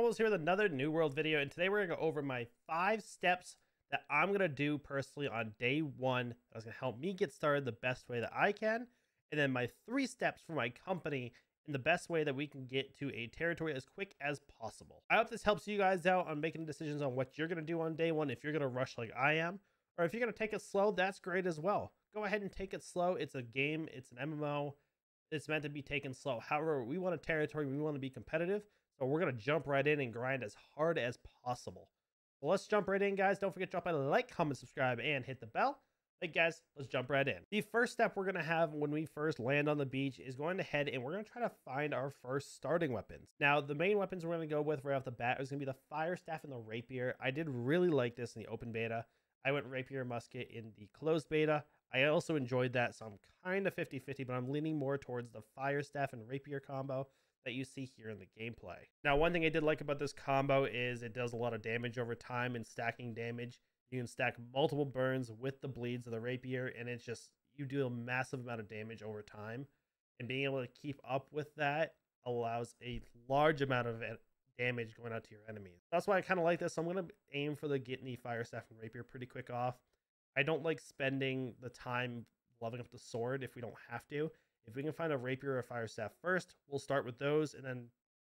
Bubbles here with another New World video, and today we're going to go over my 5 steps that I'm going to do personally on day 1 that's going to help me get started the best way that I can, and then my 3 steps for my company in the best way that we can get to a territory as quick as possible. I hope this helps you guys out on making decisions on what you're going to do on day 1 if you're going to rush like I am, or if you're going to take it slow, that's great as well. Go ahead and take it slow. It's a game, it's an MMO, it's meant to be taken slow. However, we want a territory, we want to be competitive. So we're going to jump right in and grind as hard as possible. So let's jump right in, guys. Don't forget to drop a like, comment, subscribe, and hit the bell. Hey, guys, let's jump right in. The first step we're going to have when we first land on the beach is going to head and we're going to try to find our first starting weapons. Now, the main weapons we're going to go with right off the bat is going to be the fire staff and the rapier. I did really like this in the open beta. I went rapier musket in the closed beta. I also enjoyed that, so I'm kind of 50-50, but I'm leaning more towards the fire staff and rapier combo that you see here in the gameplay. Now, one thing I did like about this combo is it does a lot of damage over time and stacking damage. You can stack multiple burns with the bleeds of the rapier, and it's just, you do a massive amount of damage over time. And being able to keep up with that allows a large amount of damage going out to your enemies. That's why I kind of like this. So I'm going to aim for the getting the fire staff and rapier pretty quick off. I don't like spending the time leveling up the sword if we don't have to. If we can find a rapier or a fire staff first, we'll start with those and then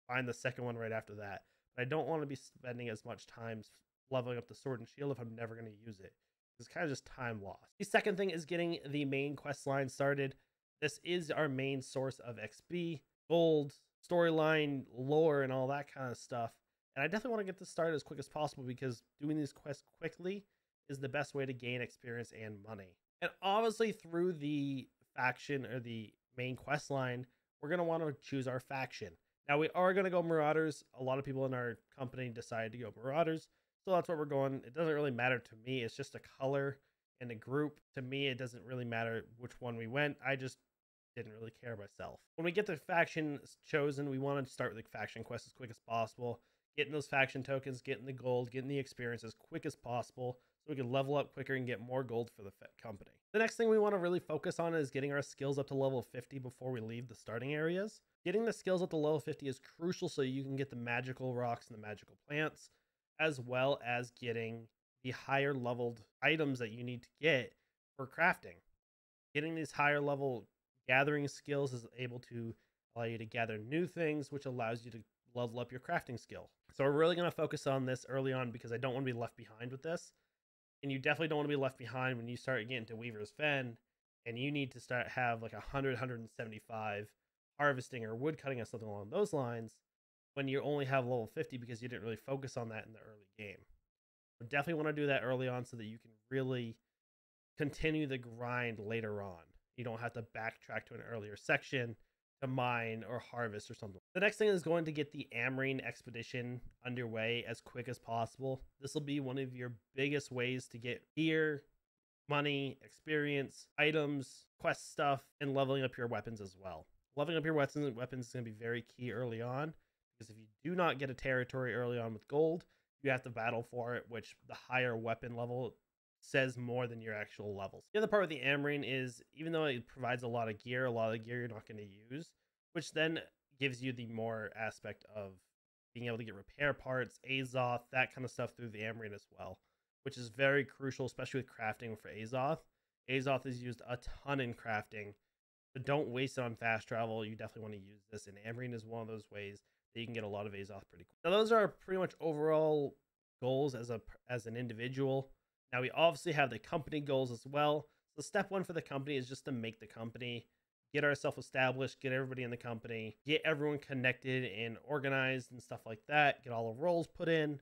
find the second one right after that. But I don't want to be spending as much time leveling up the sword and shield if I'm never going to use it. It's kind of just time lost. The second thing is getting the main quest line started. This is our main source of XP, gold, storyline, lore, and all that kind of stuff. And I definitely want to get this started as quick as possible because doing these quests quickly is the best way to gain experience and money. And obviously through the faction or the main quest line, we're going to want to choose our faction. Now we are going to go Marauders. A lot of people in our company decided to go Marauders, so that's what we're going. It doesn't really matter to me. It's just a color and a group. To me, it doesn't really matter which one we went. I just didn't really care myself. When we get the faction chosen, we want to start with the faction quest as quick as possible, getting those faction tokens, getting the gold, getting the experience as quick as possible so we can level up quicker and get more gold for the company. The next thing we want to really focus on is getting our skills up to level 50 before we leave the starting areas. Getting the skills up to level 50 is crucial so you can get the magical rocks and the magical plants, as well as getting the higher leveled items that you need to get for crafting. Getting these higher level gathering skills is able to allow you to gather new things, which allows you to level up your crafting skill. So we're really going to focus on this early on because I don't want to be left behind with this. And you definitely don't want to be left behind when you start getting to Weaver's Fen and you need to have like 175 harvesting or wood cutting or something along those lines when you only have level 50 because you didn't really focus on that in the early game. So definitely want to do that early on so that you can really continue the grind later on. You don't have to backtrack to an earlier section to mine or harvest or something. The next thing is going to get the Amrine expedition underway as quick as possible. This will be one of your biggest ways to get gear, money, experience, items, quest stuff, and leveling up your weapons as well. Leveling up your weapons is going to be very key early on because if you do not get a territory early on with gold, you have to battle for it, which the higher weapon level says more than your actual levels. The other part with the Amrine is, even though it provides a lot of gear you're not going to use, which then gives you the more aspect of being able to get repair parts, Azoth, that kind of stuff through the Amrine as well, which is very crucial, especially with crafting for Azoth. Azoth is used a ton in crafting, so don't waste it on fast travel. You definitely want to use this, and Amrine is one of those ways that you can get a lot of Azoth pretty quick. Now those are pretty much overall goals as an individual. Now we obviously have the company goals as well. So step 1 for the company is just to make the company, get ourselves established, get everybody in the company, get everyone connected and organized and stuff like that, get all the roles put in,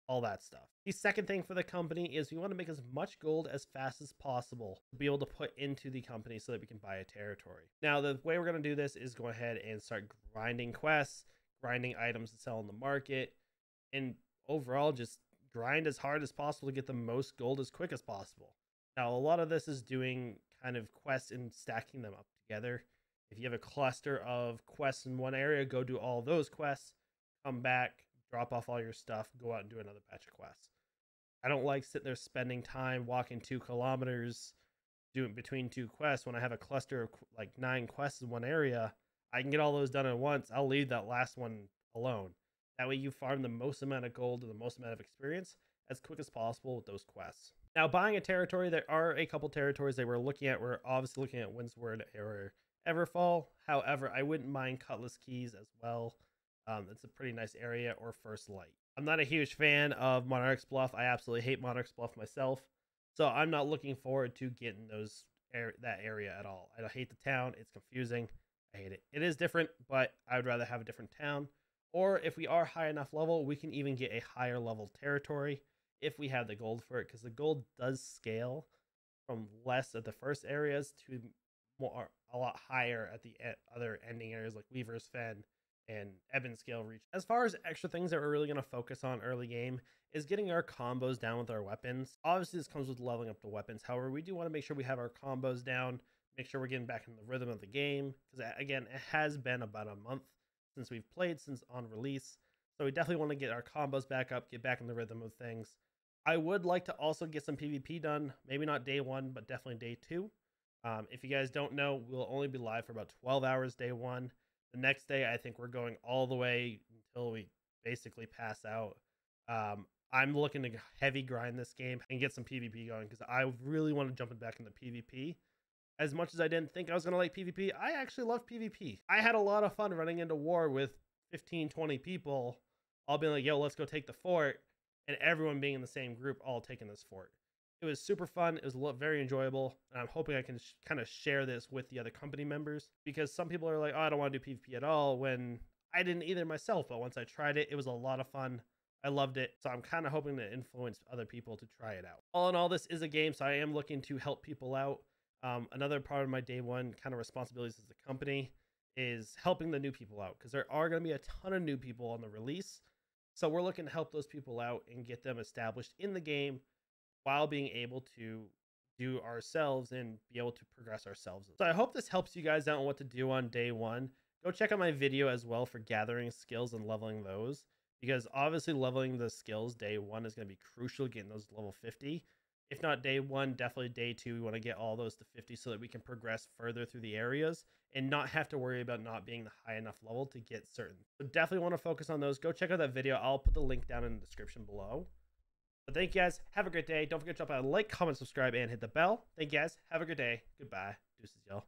all that stuff. The second thing for the company is we want to make as much gold as fast as possible to be able to put into the company so that we can buy a territory. Now the way we're going to do this is go ahead and start grinding quests, grinding items to sell in the market, and overall just grind as hard as possible to get the most gold as quick as possible. Now, a lot of this is doing kind of quests and stacking them up together. If you have a cluster of quests in one area, go do all those quests, come back, drop off all your stuff, go out and do another batch of quests. I don't like sitting there spending time walking 2 kilometers doing between 2 quests when I have a cluster of like 9 quests in one area. I can get all those done at once. I'll leave that last one alone. That way you farm the most amount of gold and the most amount of experience as quick as possible with those quests. Now, buying a territory, there are a couple territories they were looking at. We're obviously looking at Windsward or Everfall. However, I wouldn't mind Cutlass Keys as well. It's a pretty nice area, or First Light. I'm not a huge fan of Monarch's Bluff. I absolutely hate Monarch's Bluff myself. So I'm not looking forward to getting that area at all. I hate the town. It's confusing. I hate it. It is different, but I would rather have a different town. Or if we are high enough level, we can even get a higher level territory if we have the gold for it, because the gold does scale from less at the first areas to a lot higher at the other ending areas like Weaver's Fen and Ebonscale Reach. As far as extra things that we're really going to focus on early game is getting our combos down with our weapons. Obviously, this comes with leveling up the weapons. However, we do want to make sure we have our combos down, make sure we're getting back in the rhythm of the game, because again, it has been about a month since we've played since on release. So we definitely want to get our combos back up, get back in the rhythm of things. I would like to also get some PvP done, maybe not day 1, but definitely day 2. If you guys don't know, we'll only be live for about 12 hours day 1. The next day, I think we're going all the way until we basically pass out. I'm looking to heavy grind this game and get some PvP going, because I really want to jump back into PvP. As much as I didn't think I was going to like PvP, I actually love PvP. I had a lot of fun running into war with 15, 20 people, all being like, yo, let's go take the fort, and everyone being in the same group, all taking this fort. It was super fun. It was very enjoyable, and I'm hoping I can kind of share this with the other company members, because some people are like, oh, I don't want to do PvP at all, when I didn't either myself, but once I tried it, it was a lot of fun. I loved it, so I'm kind of hoping to influence other people to try it out. All in all, this is a game, so I am looking to help people out. Another part of my day 1 kind of responsibilities as a company is helping the new people out, because there are going to be a ton of new people on the release. So we're looking to help those people out and get them established in the game while being able to do ourselves and be able to progress ourselves. So I hope this helps you guys out on what to do on day 1. Go check out my video as well for gathering skills and leveling those, because obviously leveling the skills day 1 is going to be crucial, getting those level 50. If not day 1, definitely day 2. We want to get all those to 50 so that we can progress further through the areas and not have to worry about not being the high enough level to get certain. So definitely want to focus on those. Go check out that video. I'll put the link down in the description below. But thank you guys. Have a great day. Don't forget to drop a like, comment, subscribe, and hit the bell. Thank you guys. Have a good day. Goodbye. Deuces, y'all.